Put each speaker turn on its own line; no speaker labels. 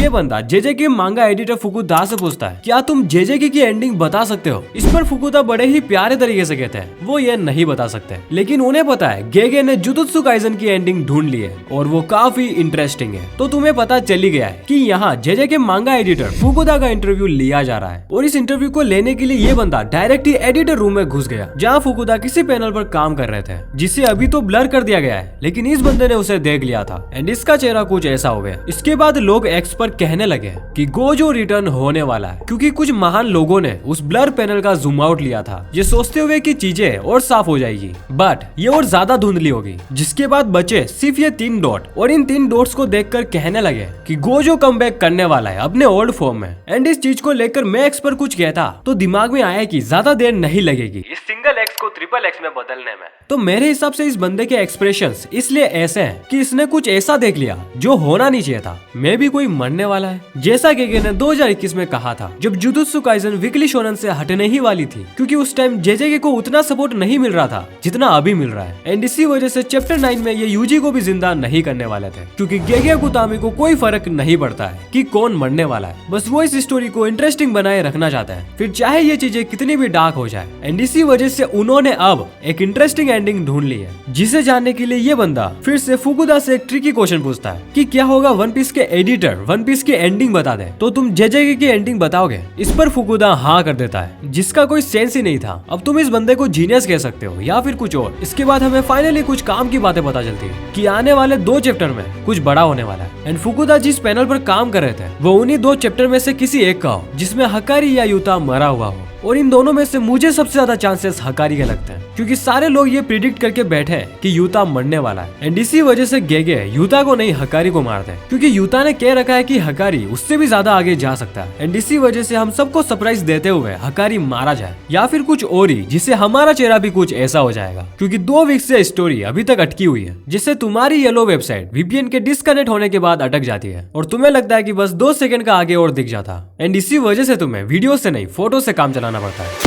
ये बंदा जेजे की मांगा एडिटर फुकुदा से पूछता है, क्या तुम जेजे की एंडिंग बता सकते हो? इस पर फुकुदा बड़े ही प्यारे तरीके से कहते हैं वो ये नहीं बता सकते, लेकिन उन्हें पता है गेगे ने जुजुत्सु काइसेन की एंडिंग ढूंढ ली है और वो काफी इंटरेस्टिंग है। तो तुम्हें पता चल ही गया है कि यहाँ जेजे के मांगा एडिटर फुकुदा का इंटरव्यू लिया जा रहा है और इस इंटरव्यू को लेने के लिए ये बंदा डायरेक्ट ही एडिटर रूम में घुस गया जहाँ फुकुदा किसी पैनल पर काम कर रहे थे, जिसे अभी तो ब्लर कर दिया गया है, लेकिन इस बंदे ने उसे देख लिया था एंड इसका चेहरा कुछ ऐसा हो गया। इसके बाद लोग एक्स पर कहने लगे कि गोजो रिटर्न होने वाला है, क्योंकि कुछ महान लोगों ने उस ब्लर पैनल का जूम आउट लिया था, ये सोचते हुए कि चीजें और साफ हो जाएगी, बट ये और ज्यादा धुंधली होगी। जिसके बाद बचे सिर्फ ये 3 डॉट और इन 3 डॉट्स को देखकर कहने लगे कि गोजो कमबैक करने वाला है अपने ओल्ड फॉर्म में। एंड इस चीज को लेकर मैं एक्स पर कुछ कहता तो दिमाग में आया कि ज्यादा देर नहीं लगेगी इस सिंगल एक्स को ट्रिपल एक्स में बदलने में। तो मेरे हिसाब से इस बंदे के एक्सप्रेशंस इसलिए ऐसे हैं कि इसने कुछ ऐसा देख लिया जो होना नहीं चाहिए था। मे भी कोई मरने वाला है, जैसा गेगे ने 2021 में कहा था जब जुजुत्सु काइसेन वीकली शोनन से हटने ही वाली थी, क्योंकि उस टाइम जेजे को उतना सपोर्ट नहीं मिल रहा था जितना अभी मिल रहा है। एंड इसी वजह से चैप्टर 9 में ये यूजी को भी जिंदा नहीं करने वाले थे, क्योंकि गेगे कुतामी को कोई फर्क नहीं पड़ता है कि कौन मरने वाला है, बस वो इस स्टोरी को इंटरेस्टिंग बनाए रखना चाहता है, फिर चाहे ये चीजें कितनी भी डार्क हो जाए। एंड इसी वजह से उन्होंने अब एक इंटरेस्टिंग एंडिंग ढूंढ ली है, जिसे जानने के लिए ये बंदा फिर से फुकुदा से एक ट्रिकी क्वेश्चन पूछता है कि क्या होगा वन पीस के एडिटर वन पीस की एंडिंग बता दे तो तुम जेजे की एंडिंग बताओगे? इस पर फुकुदा हाँ कर देता है, जिसका कोई सेंस ही नहीं था। अब तुम इस बंदे को जीनियस कह सकते हो या फिर कुछ और। इसके बाद हमें फाइनली कुछ काम की बातें पता चलती है कि आने वाले 2 चैप्टर में कुछ बड़ा होने वाला है। एंड फुकुदा जिस पैनल पर काम कर रहे थे वो उन्हीं 2 चैप्टर में से किसी एक का हो जिसमें हकारी या यूता मरा हुआ हो, और इन दोनों में से मुझे सबसे ज्यादा चांसेस हकारी के लगते हैं, क्योंकि सारे लोग ये प्रिडिक्ट करके बैठे हैं कि यूता मरने वाला है। एंड इसी वजह से गेगे यूता को नहीं हकारी को मारते हैं, क्योंकि यूता ने कह रखा है कि हकारी उससे भी ज्यादा आगे जा सकता है। एंड इसी वजह से हम सबको सरप्राइज देते हुए हकारी मारा जाए या फिर कुछ और ही, जिससे हमारा चेहरा भी कुछ ऐसा हो जाएगा, क्योंकि 2 वीक से स्टोरी अभी तक अटकी हुई है, जिससे तुम्हारी येलो वेबसाइट वीपीएन के डिस्कनेक्ट होने के बाद अटक जाती है और तुम्हें लगता है कि बस 2 सेकंड का आगे और दिख जाता। एंड इसी वजह से तुम्हें वीडियो से नहीं फोटो से काम चलाना पड़ता है।